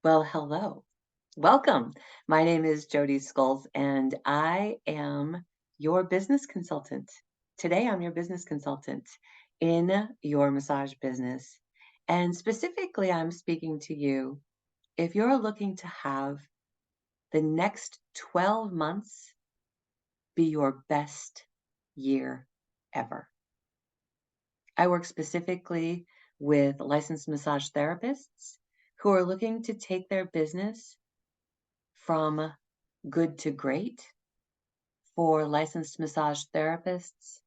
Well, hello. Welcome. My name is Jodi Scholes, and I am your business consultant. Today, I'm your business consultant in your massage business. And specifically, I'm speaking to you if you're looking to have the next 12 months be your best year ever. I work specifically with licensed massage therapists who are looking to take their business from good to great for licensed massage therapists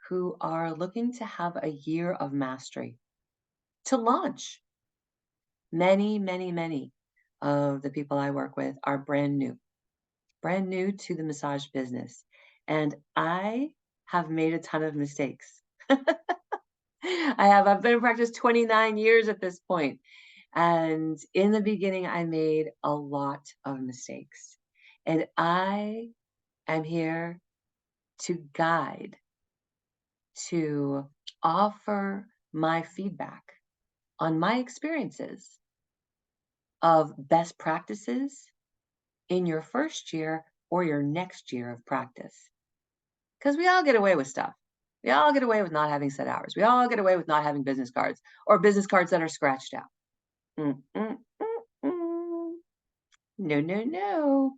who are looking to have a year of mastery to launch. Many, many, many of the people I work with are brand new to the massage business. And I have made a ton of mistakes. I've been in practice 29 years at this point. And in the beginning, I made a lot of mistakes. And I am here to guide, to offer my feedback on my experiences of best practices in your first year or your next year of practice. Because we all get away with stuff. We all get away with not having set hours. We all get away with not having business cards or business cards that are scratched out. Mm, mm, mm, mm. No, no, no.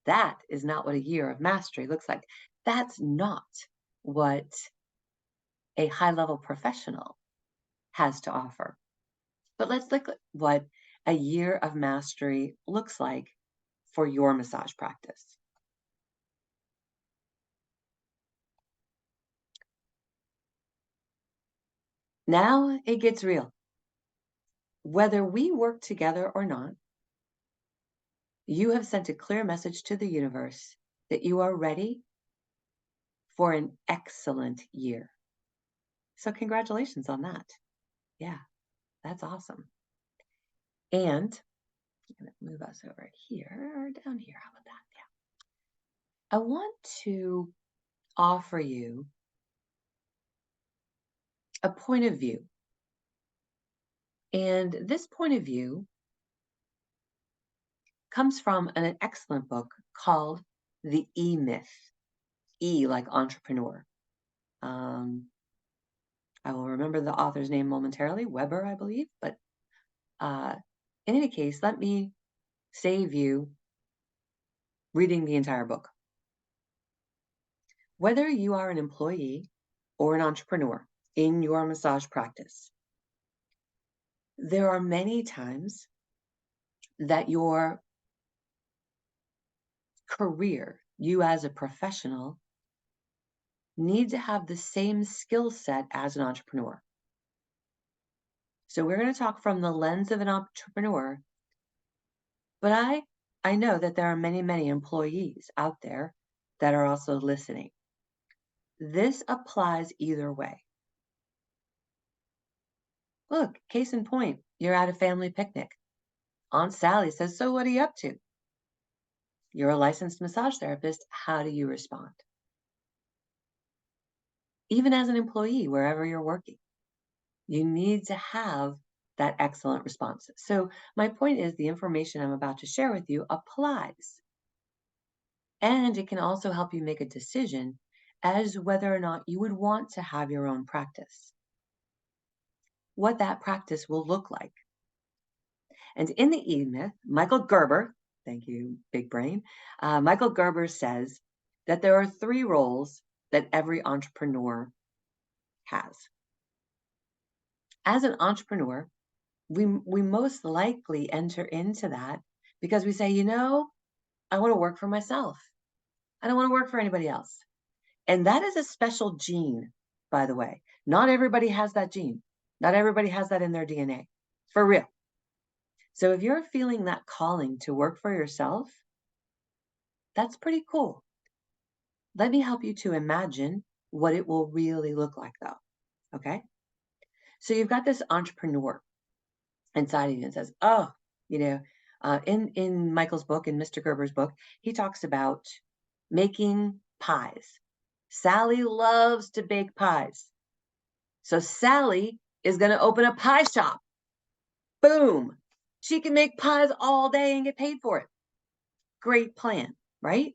That is not what a year of mastery looks like. That's not what a high level professional has to offer. But let's look at what a year of mastery looks like for your massage practice. Now it gets real. Whether we work together or not, you have sent a clear message to the universe that you are ready for an excellent year. So, congratulations on that. Yeah, that's awesome. And I'm going to move us over here or down here. How about that? Yeah. I want to offer you a point of view. And this point of view comes from an excellent book called The E Myth. E like entrepreneur. Um, I will remember the author's name momentarily, Weber, I believe. But in any case, let me save you reading the entire book. Whether you are an employee or an entrepreneur in your massage practice, there are many times that your career, you as a professional, need to have the same skill set as an entrepreneur. So we're going to talk from the lens of an entrepreneur, but I know that there are many, many employees out there that are also listening. This applies either way. Look, case in point, you're at a family picnic. Aunt Sally says, "So what are you up to?" You're a licensed massage therapist. How do you respond? Even as an employee, wherever you're working, you need to have that excellent response. So my point is the information I'm about to share with you applies. And it can also help you make a decision as whether or not you would want to have your own practice, what that practice will look like. And in the E-Myth, Michael Gerber, thank you, big brain, Michael Gerber says that there are 3 roles that every entrepreneur has. As an entrepreneur, we most likely enter into that because we say, I want to work for myself. I don't want to work for anybody else. And that is a special gene, by the way. Not everybody has that gene. Not everybody has that in their DNA, for real. So if you're feeling that calling to work for yourself, that's pretty cool. Let me help you to imagine what it will really look like, though. Okay? So you've got this entrepreneur inside of you and says, "Oh, in Michael's book, in Mr. Gerber's book, he talks about making pies. Sally loves to bake pies. So Sally is going to open a pie shop. Boom. She can make pies all day and get paid for it. Great plan, right?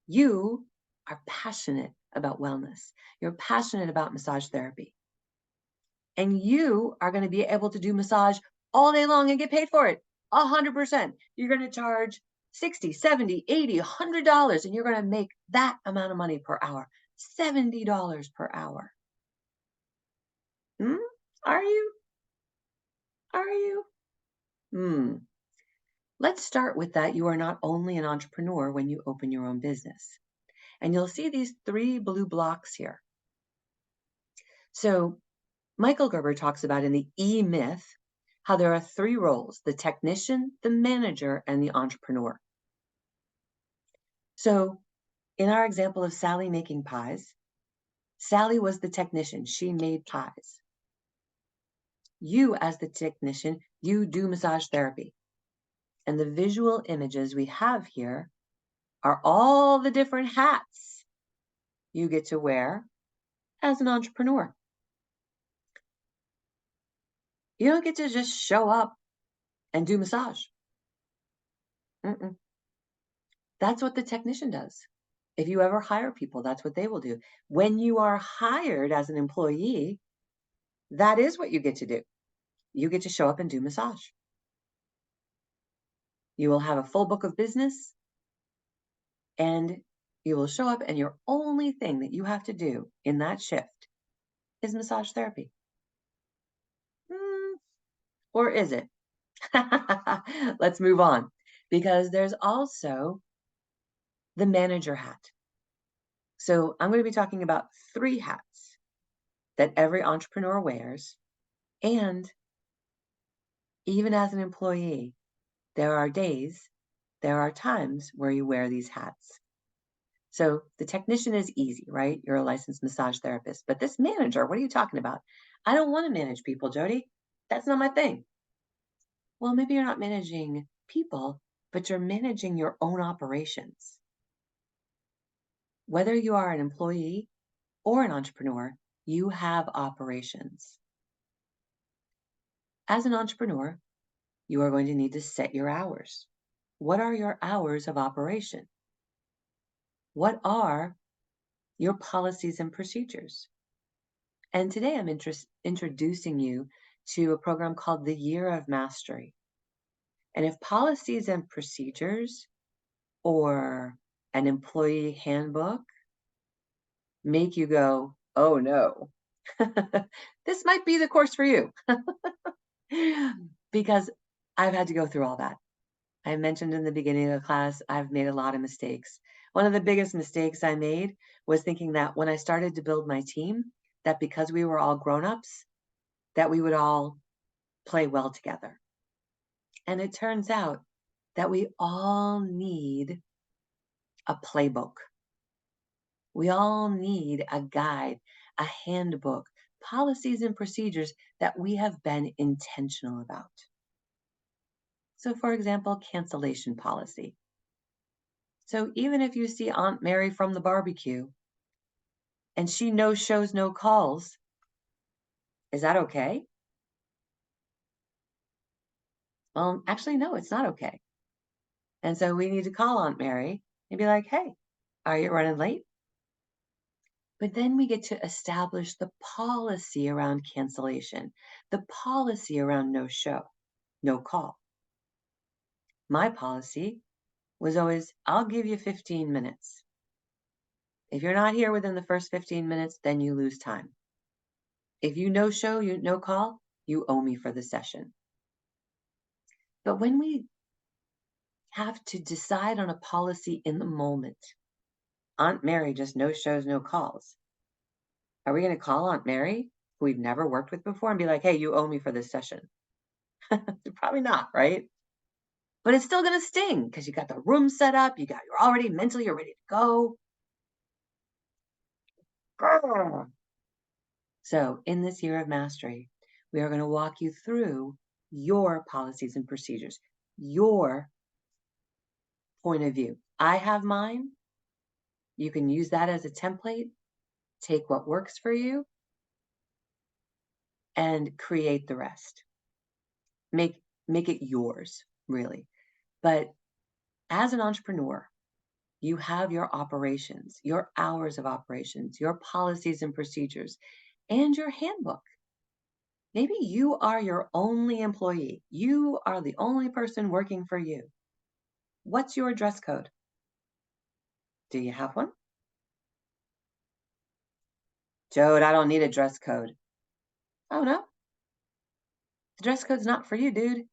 You are passionate about wellness. You're passionate about massage therapy. And you are going to be able to do massage all day long and get paid for it. 100%. You're going to charge 60, 70, 80, $100, and you're going to make that amount of money per hour. $70 per hour. Hmm? Are you? Are you? Hmm. Let's start with that. You are not only an entrepreneur when you open your own business. And you'll see these 3 blue blocks here. So Michael Gerber talks about in the E-Myth how there are 3 roles: the technician, the manager, and the entrepreneur. So in our example of Sally making pies, Sally was the technician. She made pies. You, as the technician, you do massage therapy. And the visual images we have here are all the different hats you get to wear as an entrepreneur. You don't get to just show up and do massage. Mm-mm. That's what the technician does. If you ever hire people, that's what they will do. When you are hired as an employee, that is what you get to do. You get to show up and do massage. You will have a full book of business, and you will show up, and your only thing that you have to do in that shift is massage therapy. Or is it? Let's move on, because there's also the manager hat. So I'm going to be talking about 3 hats that every entrepreneur wears. And even as an employee, there are days, there are times where you wear these hats. So the technician is easy, right? You're a licensed massage therapist. But this manager, what are you talking about? I don't want to manage people, Jodi. That's not my thing. Well, maybe you're not managing people, but you're managing your own operations. Whether you are an employee or an entrepreneur, you have operations. As an entrepreneur, you are going to need to set your hours. What are your hours of operation? What are your policies and procedures? And today I'm introducing you to a program called the Year of Mastery. And if policies and procedures or an employee handbook make you go, oh no, this might be the course for you. Because I've had to go through all that. I mentioned in the beginning of the class, I've made a lot of mistakes. One of the biggest mistakes I made was thinking that when I started to build my team, that because we were all grown-ups, that we would all play well together. And it turns out that we all need a playbook. We all need a guide, a handbook, policies and procedures that we have been intentional about. So for example, cancellation policy. So even if you see Aunt Mary from the barbecue and she no shows, no calls, is that okay? Well, actually, no, it's not okay. And so we need to call Aunt Mary and be like, hey, are you running late? But then we get to establish the policy around cancellation, the policy around no show, no call. My policy was always, I'll give you 15 minutes. If you're not here within the first 15 minutes, then you lose time. If you no show, you no call, you owe me for the session. But when we have to decide on a policy in the moment, Aunt Mary just no shows, no calls. Are we going to call Aunt Mary, who we've never worked with before, and be like, hey, you owe me for this session? Probably not, right? But it's still going to sting because you got the room set up, you're already mentally, you're ready to go. Grr. So in this Year of Mastery, we are going to walk you through your policies and procedures, your point of view. I have mine. You can use that as a template, take what works for you, and create the rest. Make make it yours, really. But as an entrepreneur, you have your operations, your hours of operations, your policies and procedures, and your handbook. Maybe you are your only employee. You are the only person working for you. What's your dress code? Do you have one? Jode, I don't need a dress code. Oh no, the dress code's not for you, dude.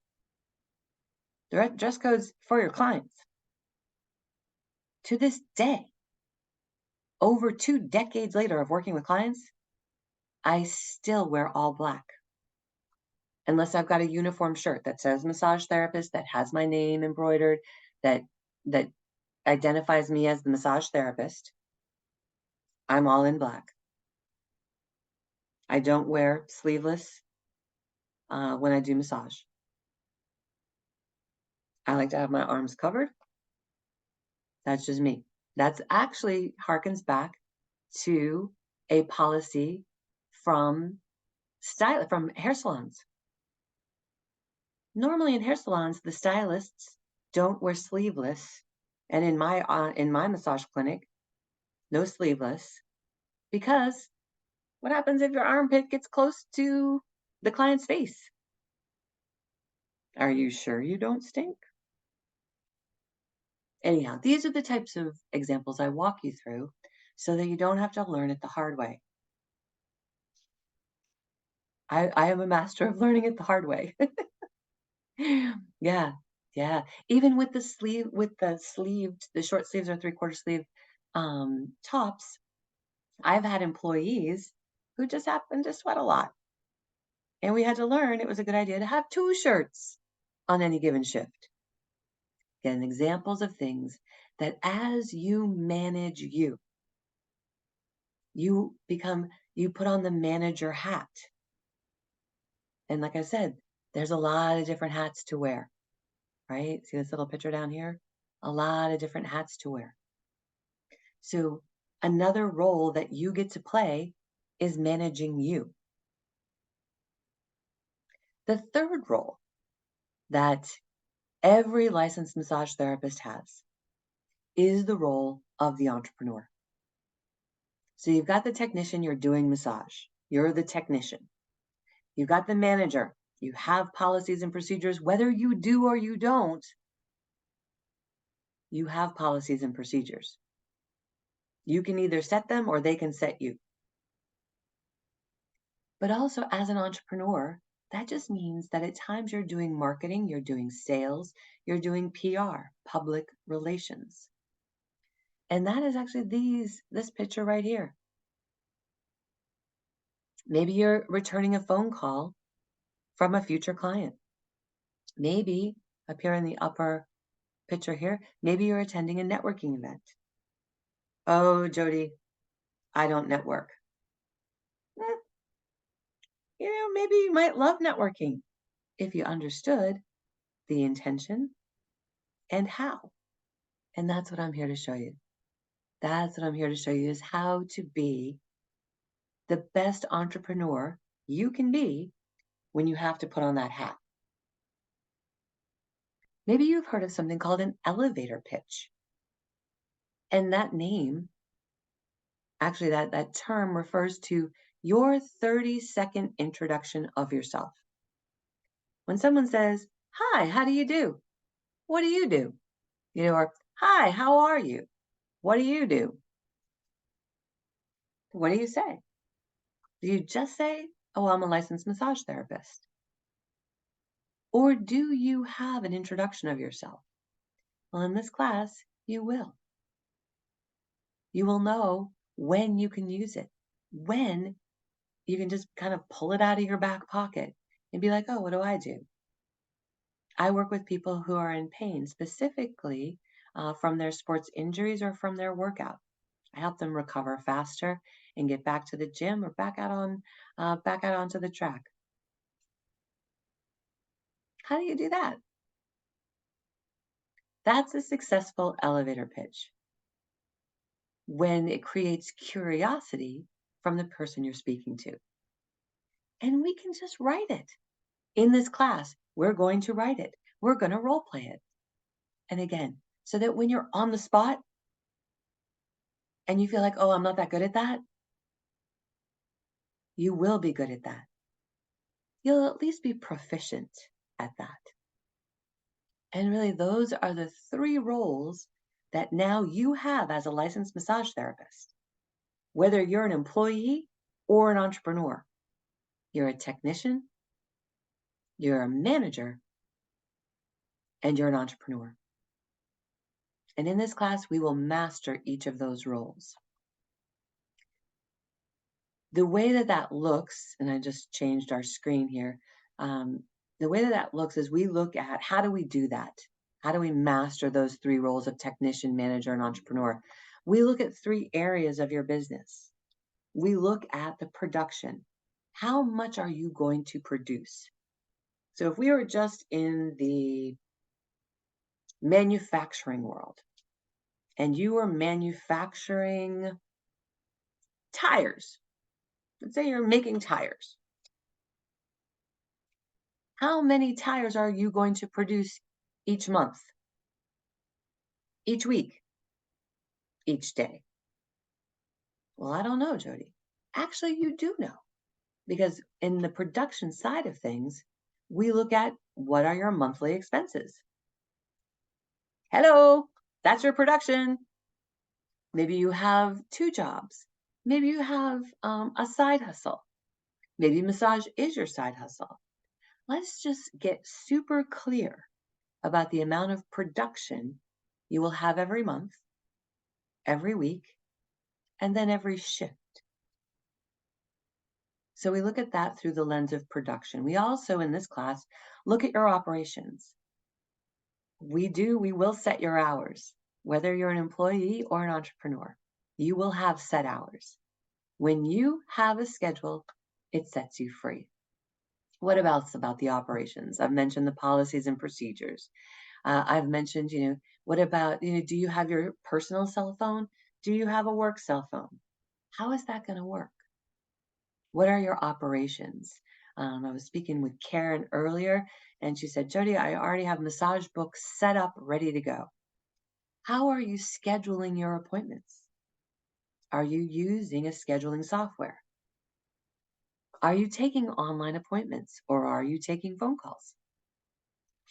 The dress code's for your clients. To this day, over 2 decades later of working with clients, I still wear all black. Unless I've got a uniform shirt that says massage therapist, that has my name embroidered, that that identifies me as the massage therapist, I'm all in black. I don't wear sleeveless when I do massage. I like to have my arms covered. That's just me. That's actually harkens back to a policy from from hair salons. Normally in hair salons, the stylists don't wear sleeveless, and in my massage clinic, no sleeveless, because what happens if your armpit gets close to the client's face? Are you sure you don't stink? Anyhow, these are the types of examples I walk you through so that you don't have to learn it the hard way. I am a master of learning it the hard way. Yeah, yeah. Even with the short sleeves or three-quarter sleeve tops, I've had employees who just happen to sweat a lot. And we had to learn it was a good idea to have two shirts on any given shift. Again, examples of things that as you manage you put on the manager hat. And like I said, there's a lot of different hats to wear, right? See this little picture down here? A lot of different hats to wear. So another role that you get to play is managing you. The third role that every licensed massage therapist has is the role of the entrepreneur. So you've got the technician, you're doing massage. You're the technician. You've got the manager. You have policies and procedures, whether you do or you don't. You have policies and procedures. You can either set them or they can set you. But also as an entrepreneur, that just means that at times you're doing marketing, you're doing sales, you're doing PR, public relations. And that is actually this picture right here. Maybe you're returning a phone call from a future client. Maybe up here in the upper picture here, maybe you're attending a networking event. Oh, Jodi, I don't network. Maybe you might love networking if you understood the intention and how. And that's what I'm here to show you. That's what I'm here to show you is how to be the best entrepreneur you can be when you have to put on that hat. Maybe you've heard of something called an elevator pitch. And that name, actually that term refers to your 30-second introduction of yourself. When someone says, "Hi, how do you do? What do you do?" Or, "Hi, how are you? What do you do?" What do you say? Do you just say, "Oh, I'm a licensed massage therapist"? Or do you have an introduction of yourself? Well, in this class, you will. You will know when you can use it, when you can just kind of pull it out of your back pocket and be like, "Oh, what do I do?" I work with people who are in pain, specifically from their sports injuries or from their workout. I help them recover faster and get back to the gym or back out onto the track. How do you do that? That's a successful elevator pitch when it creates curiosity from the person you're speaking to. And we can just write it. In this class, We're going to write it. We're going to role play it. And again, so that when you're on the spot and you feel like, oh, I'm not that good at that, you will be good at that. You'll at least be proficient at that. And really, those are the three roles that now you have as a licensed massage therapist. Whether you're an employee or an entrepreneur, you're a technician, you're a manager, and you're an entrepreneur. And in this class, we will master each of those roles. The way that that looks, and I just changed our screen here, the way that that looks is we look at how do we do that? How do we master those three roles of technician, manager, and entrepreneur? We look at three areas of your business. We look at the production. How much are you going to produce? So if we were just in the manufacturing world and you were manufacturing tires, let's say you're making tires. How many tires are you going to produce each month, each week, each day? Well, I don't know, Jodi. Actually, you do know, because in the production side of things, we look at what are your monthly expenses. Hello, that's your production. Maybe you have two jobs. Maybe you have a side hustle. Maybe massage is your side hustle. Let's just get super clear about the amount of production you will have every month, every week, and then every shift. So we look at that through the lens of production. We also, in this class, look at your operations. We will set your hours. Whether you're an employee or an entrepreneur, you will have set hours. When you have a schedule, it sets you free. What else about the operations? I've mentioned the policies and procedures. I've mentioned, what about, do you have your personal cell phone? Do you have a work cell phone? How is that going to work? What are your operations? I was speaking with Karen earlier, and she said, Jodi, I already have massage books set up, ready to go. How are you scheduling your appointments? Are you using a scheduling software? Are you taking online appointments, or are you taking phone calls?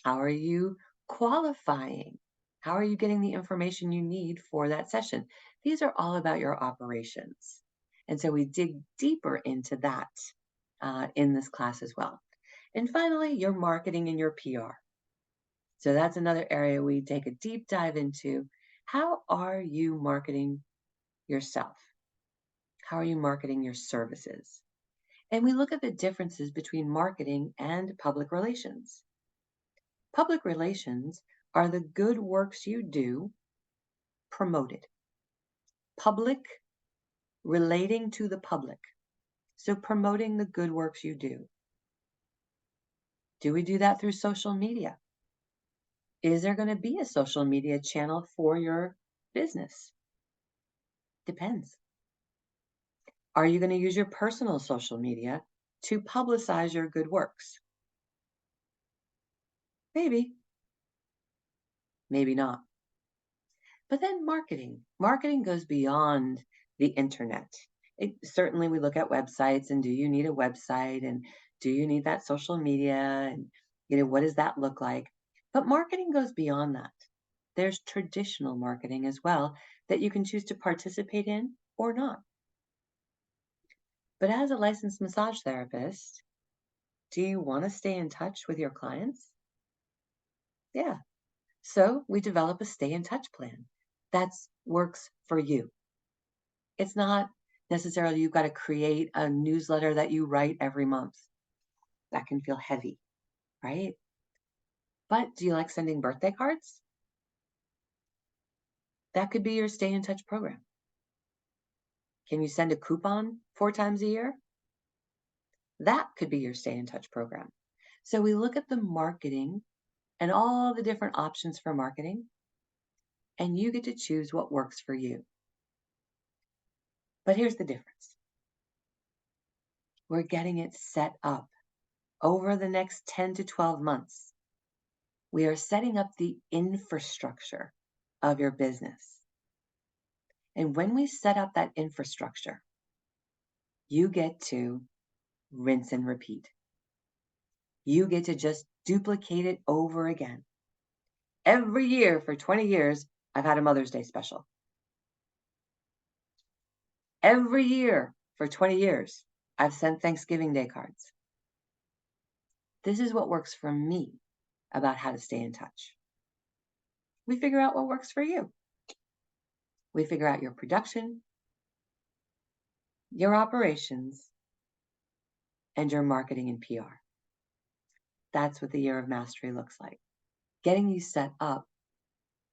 How are you qualifying? How are you getting the information you need for that session? These are all about your operations. And so we dig deeper into that in this class as well. And finally, your marketing and your PR. So that's another area we take a deep dive into. How are you marketing yourself? How are you marketing your services? And we look at the differences between marketing and public relations. Public relations are the good works you do promoted. Public, relating to the public. So promoting the good works you do. Do we do that through social media? Is there going to be a social media channel for your business? Depends. Are you going to use your personal social media to publicize your good works? Maybe. Maybe not. But then marketing. Marketing goes beyond the internet. Certainly we look at websites, and do you need a website, and do you need that social media, and what does that look like? But marketing goes beyond that. There's traditional marketing as well that you can choose to participate in or not. But as a licensed massage therapist, do you want to stay in touch with your clients? Yeah. So we develop a stay in touch plan that works for you. It's not necessarily you've got to create a newsletter that you write every month. That can feel heavy, right? But do you like sending birthday cards? That could be your stay in touch program. Can you send a coupon 4 times a year? That could be your stay in touch program. So we look at the marketing and all the different options for marketing, and you get to choose what works for you. But here's the difference. We're getting it set up over the next 10 to 12 months, we are setting up the infrastructure of your business. And when we set up that infrastructure, you get to rinse and repeat. You get to just duplicate it over again. Every year for 20 years, I've had a Mother's Day special. Every year for 20 years, I've sent Thanksgiving Day cards. This is what works for me about how to stay in touch. We figure out what works for you. We figure out your production, your operations, and your marketing and PR. That's what the year of mastery looks like. Getting you set up,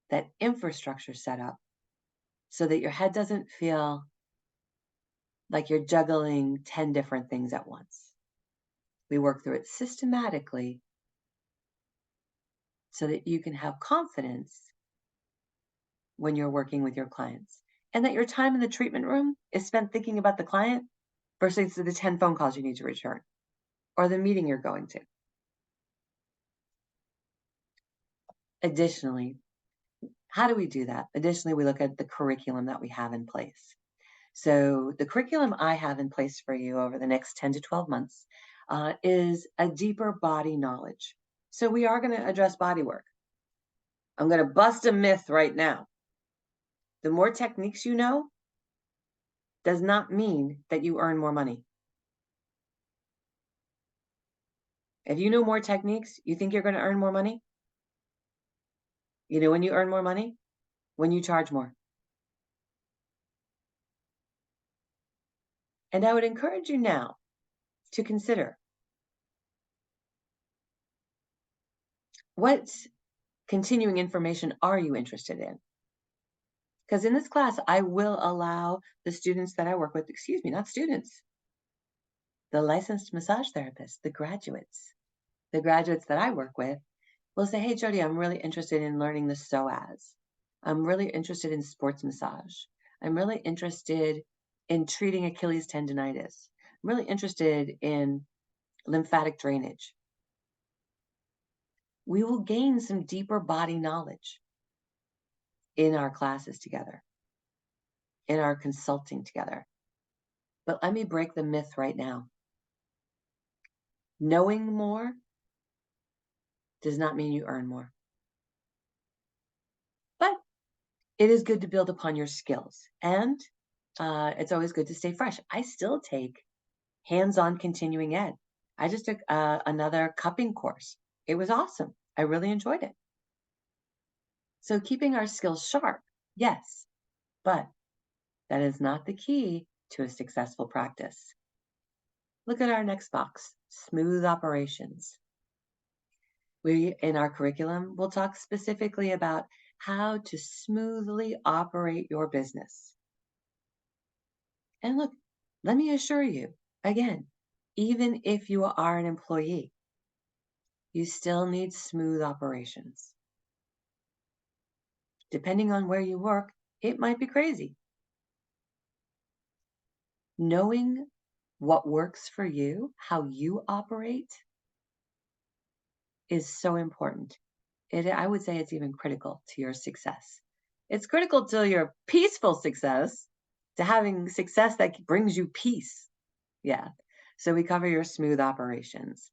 that infrastructure set up, so that your head doesn't feel like you're juggling 10 different things at once. We work through it systematically so that you can have confidence when you're working with your clients, and that your time in the treatment room is spent thinking about the client versus the 10 phone calls you need to return or the meeting you're going to. Additionally, how do we do that? Additionally, we look at the curriculum that we have in place. So the curriculum I have in place for you over the next 10 to 12 months is a deeper body knowledge. So we are going to address body work. I'm going to bust a myth right now. The more techniques you know does not mean that you earn more money. If you know more techniques, you think you're going to earn more money? You know when you earn more money? When you charge more. And I would encourage you now to consider, what continuing information are you interested in? Because in this class, I will allow the students that I work with, not students, the licensed massage therapists, the graduates that I work with will say, hey, Jodi, I'm really interested in learning the psoas. I'm really interested in sports massage. I'm really interested in treating Achilles tendonitis. I'm really interested in lymphatic drainage. We will gain some deeper body knowledge in our classes together, in our consulting together. But let me break the myth right now. Knowing more does not mean you earn more. But it is good to build upon your skills. And it's always good to stay fresh. I still take hands-on continuing ed. I just took another cupping course. It was awesome. I really enjoyed it. So keeping our skills sharp, yes, but that is not the key to a successful practice. Look at our next box, smooth operations. We, in our curriculum, will talk specifically about how to smoothly operate your business. And look, let me assure you, again, even if you are an employee, you still need smooth operations. Depending on where you work, it might be crazy. Knowing what works for you, how you operate, is so important. I would say it's even critical to your success. It's critical to your peaceful success, to having success that brings you peace. Yeah. So we cover your smooth operations.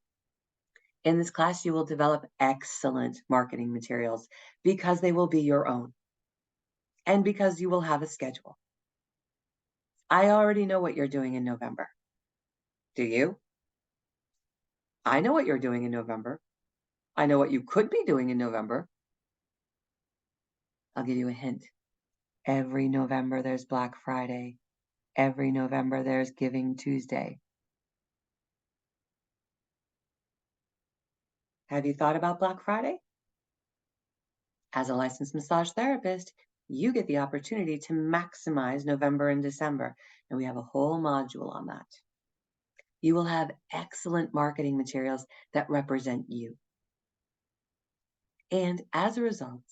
In this class, you will develop excellent marketing materials because they will be your own and because you will have a schedule. I already know what you're doing in November. Do you? I know what you're doing in November. I know what you could be doing in November. I'll give you a hint. Every November, there's Black Friday. Every November, there's Giving Tuesday. Have you thought about Black Friday? As a licensed massage therapist, you get the opportunity to maximize November and December, and we have a whole module on that. You will have excellent marketing materials that represent you. And as a result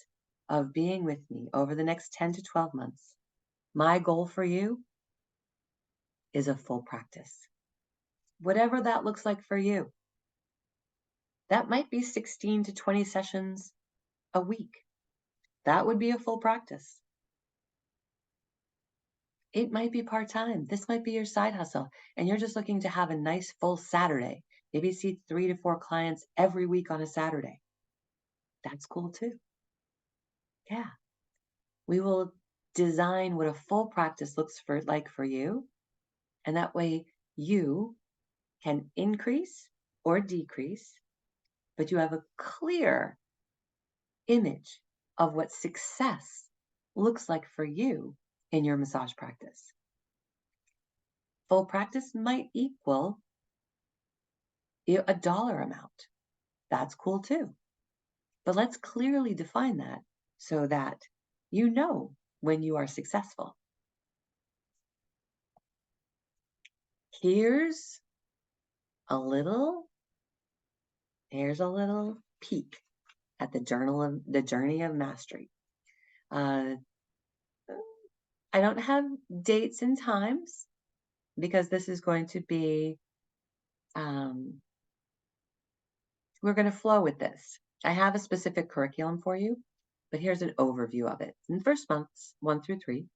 of being with me over the next 10 to 12 months, my goal for you is a full practice. Whatever that looks like for you. That might be 16 to 20 sessions a week. That would be a full practice. It might be part-time. This might be your side hustle, and you're just looking to have a nice full Saturday. Maybe see 3 to 4 clients every week on a Saturday. That's cool too. Yeah. We will design what a full practice looks like for you, and that way you can increase or decrease, but you have a clear image of what success looks like for you in your massage practice. Full practice might equal a dollar amount. That's cool too. But let's clearly define that so that you know when you are successful. Here's a little peek at the journey of mastery. I don't have dates and times because this is going to be, we're going to flow with this. I have a specific curriculum for you, but here's an overview of it. In the first months, 1 through 3,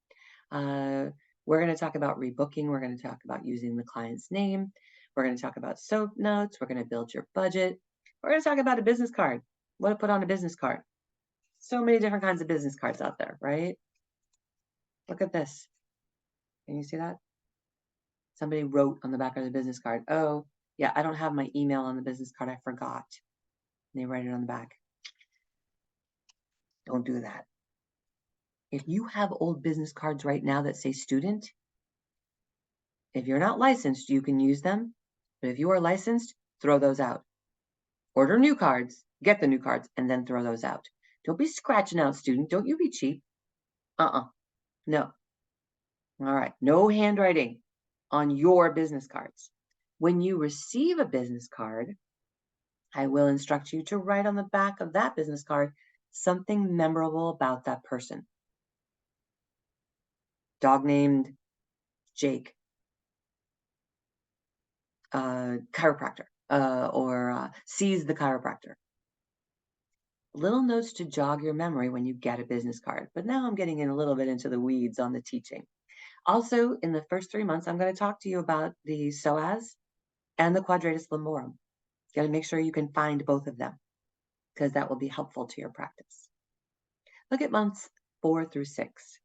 we're going to talk about rebooking. We're going to talk about using the client's name. We're going to talk about soap notes. We're going to build your budget. We're going to talk about a business card, what to put on a business card. So many different kinds of business cards out there, right? Look at this. Can you see that? Somebody wrote on the back of the business card, oh, yeah, I don't have my email on the business card. I forgot. And they write it on the back. Don't do that. If you have old business cards right now that say student, if you're not licensed, you can use them. But if you are licensed, throw those out. Order new cards, get the new cards, and then throw those out. Don't be scratching out student. Don't you be cheap. No. All right. No handwriting on your business cards. When you receive a business card, I will instruct you to write on the back of that business card something memorable about that person. Dog named Jake, chiropractor, or sees the chiropractor. Little notes to jog your memory when you get a business card. But now I'm getting in a little bit into the weeds on the teaching. Also, in the first 3 months, I'm going to talk to you about the psoas and the quadratus lumborum. Got to make sure you can find both of them because that will be helpful to your practice. Look at months 4 through 6.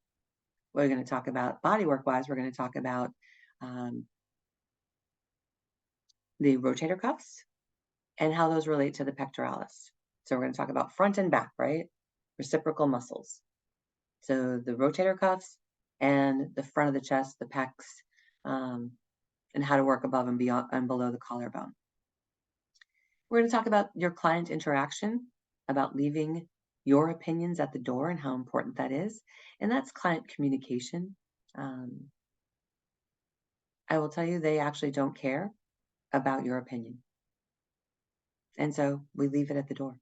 We're going to talk about bodywork-wise. We're going to talk about the rotator cuffs and how those relate to the pectoralis. So we're going to talk about front and back, right? Reciprocal muscles. So the rotator cuffs and the front of the chest, the pecs, and how to work above and beyond and below the collarbone. We're going to talk about your client interaction, about leaving your opinions at the door and how important that is. And that's client communication. I will tell you, they actually don't care about your opinion. And so we leave it at the door.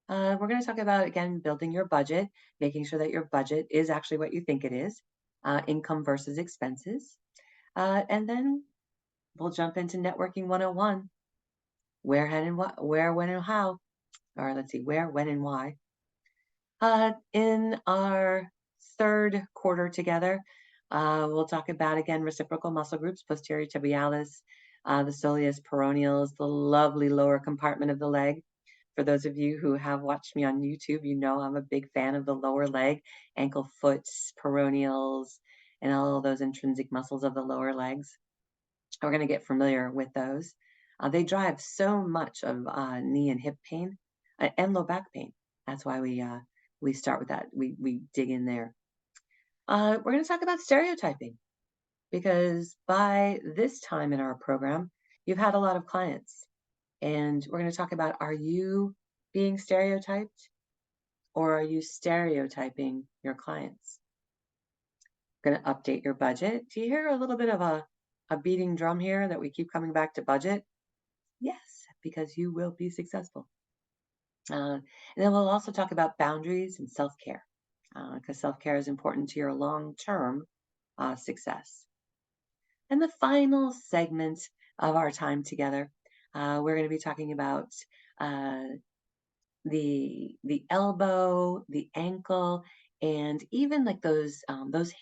We're going to talk about, again, building your budget, making sure that your budget is actually what you think it is, income versus expenses. And then we'll jump into networking 101, where, when, and how, or let's see, where, when, and why. In our third quarter together, we'll talk about, again, reciprocal muscle groups, posterior tibialis, the soleus peroneus, the lovely lower compartment of the leg. For those of you who have watched me on YouTube, you know I'm a big fan of the lower leg, ankle, foot, peroneals, and all those intrinsic muscles of the lower legs. We're going to get familiar with those. They drive so much of knee and hip pain and low back pain. That's why we start with that. We dig in there. We're going to talk about stereotyping because by this time in our program, you've had a lot of clients. And we're going to talk about, are you being stereotyped or are you stereotyping your clients? Going to update your budget. Do you hear a little bit of a beating drum here that we keep coming back to budget? Yes, because you will be successful. And then we'll also talk about boundaries and self-care because self-care is important to your long-term success. And the final segment of our time together, We're going to be talking about uh, the elbow, the ankle, and even like those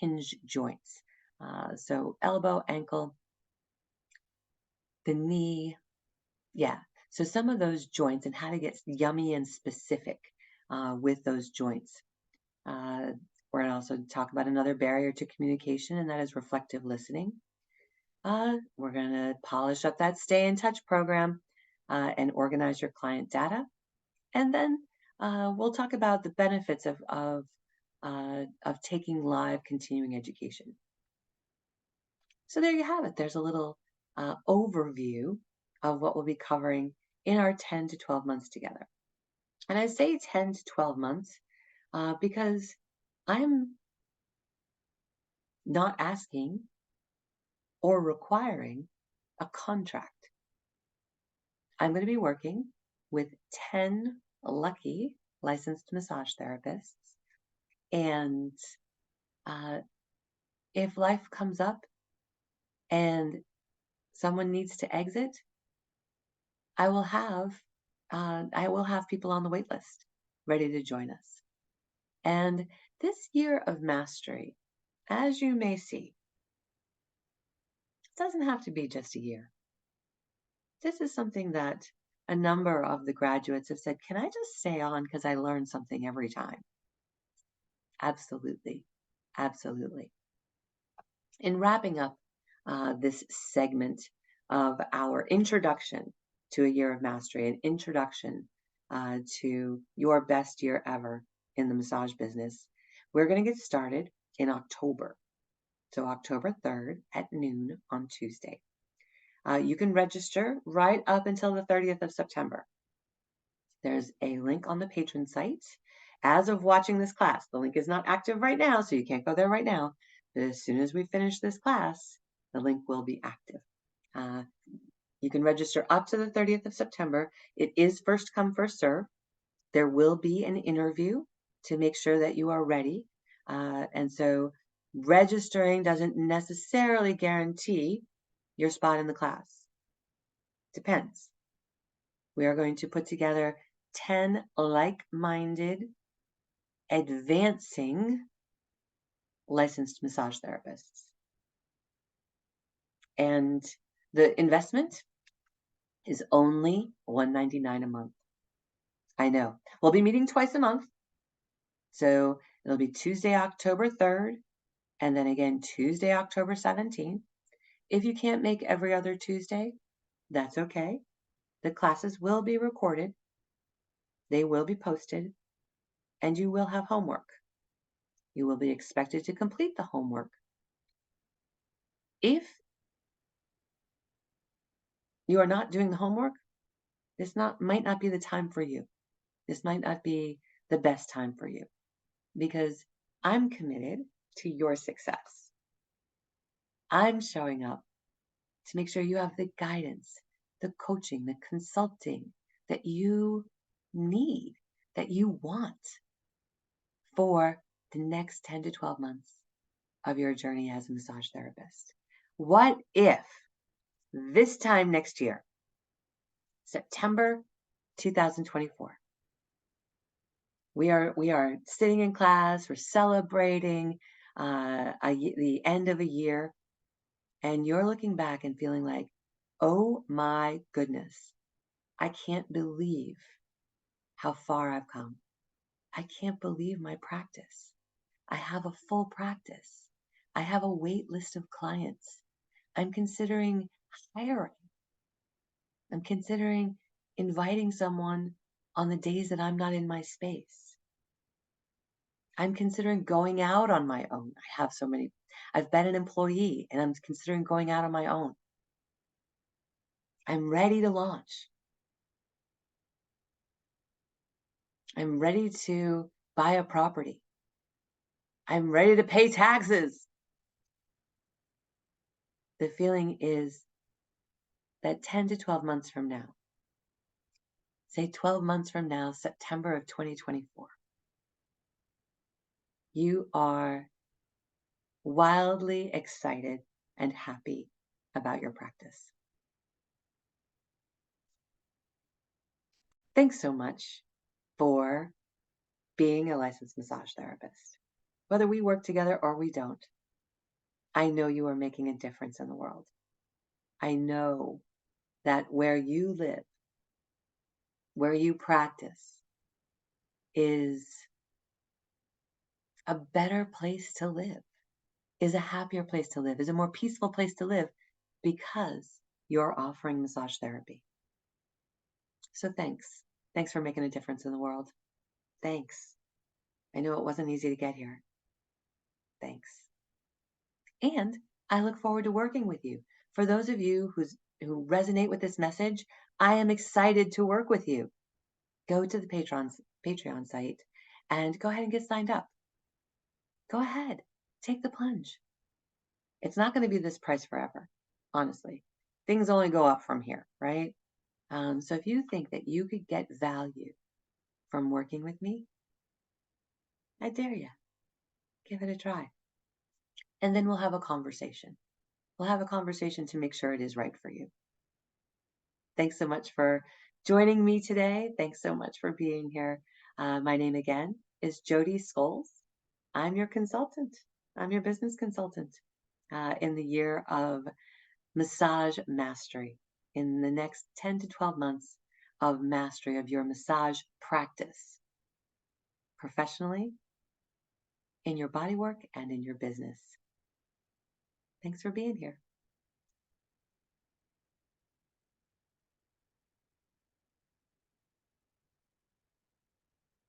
hinge joints. So elbow, ankle, the knee, yeah. So some of those joints and how to get yummy and specific with those joints. Uh, we're going to also talk about another barrier to communication, and that is reflective listening. We're going to polish up that stay in touch program and organize your client data. And then we'll talk about the benefits of taking live continuing education. So there you have it. There's a little overview of what we'll be covering in our 10 to 12 months together. And I say 10 to 12 months because I'm not asking or requiring a contract. I'm going to be working with 10 lucky licensed massage therapists. And if life comes up and someone needs to exit, I will have people on the wait list ready to join us. And this year of mastery, as you may see, doesn't have to be just a year. This is something that a number of the graduates have said, can I just stay on because I learn something every time? Absolutely. Absolutely. In wrapping up this segment of our introduction to a year of mastery, an introduction to your best year ever in the massage business, we're going to get started in October. So October 3rd at noon on Tuesday. You can register right up until the 30th of September. There's a link on the patron site. As of watching this class, the link is not active right now, so you can't go there right now. But as soon as we finish this class, the link will be active. You can register up to the 30th of September. It is first come, first serve. There will be an interview to make sure that you are ready. And so registering doesn't necessarily guarantee your spot in the class. Depends. We are going to put together 10 like-minded, advancing licensed massage therapists. And the investment is only $199 a month. I know. We'll be meeting twice a month. So it'll be Tuesday, October 3rd, and then again Tuesday, October 17th. If you can't make every other Tuesday, that's okay. The classes will be recorded. They will be posted, and you will have homework. You will be expected to complete the homework. If you are not doing the homework, this might not be the time for you. This might not be the best time for you because I'm committed to your success. I'm showing up to make sure you have the guidance, the coaching, the consulting that you need, that you want for the next 10 to 12 months of your journey as a massage therapist. What if this time next year, September 2024, we are sitting in class, we're celebrating the end of a year, and you're looking back and feeling like, oh my goodness, I can't believe how far I've come. I can't believe my practice. I have a full practice. I have a wait list of clients. I'm considering hiring. I'm considering inviting someone on the days that I'm not in my space. I'm considering going out on my own. I've been an employee and I'm considering going out on my own. I'm ready to launch. I'm ready to buy a property. I'm ready to pay taxes. The feeling is that 10 to 12 months from now, say 12 months from now, September of 2024, you are wildly excited and happy about your practice. Thanks so much for being a licensed massage therapist. Whether we work together or we don't, I know you are making a difference in the world. I know that where you live, where you practice, is a better place to live, is a happier place to live, is a more peaceful place to live because you're offering massage therapy. So thanks. Thanks for making a difference in the world. Thanks. I know it wasn't easy to get here. Thanks. And I look forward to working with you. For those of you who resonate with this message, I am excited to work with you. Go to the Patreon site and go ahead and get signed up. Go ahead. Take the plunge. It's not going to be this price forever, honestly. Things only go up from here, right? So if you think that you could get value from working with me, I dare you. Give it a try. And then we'll have a conversation. We'll have a conversation to make sure it is right for you. Thanks so much for joining me today. Thanks so much for being here. My name again is Jodi Scholes. I'm your consultant. I'm your business consultant in the year of massage mastery, in the next 10 to 12 months of mastery of your massage practice, professionally, in your bodywork, and in your business. Thanks for being here.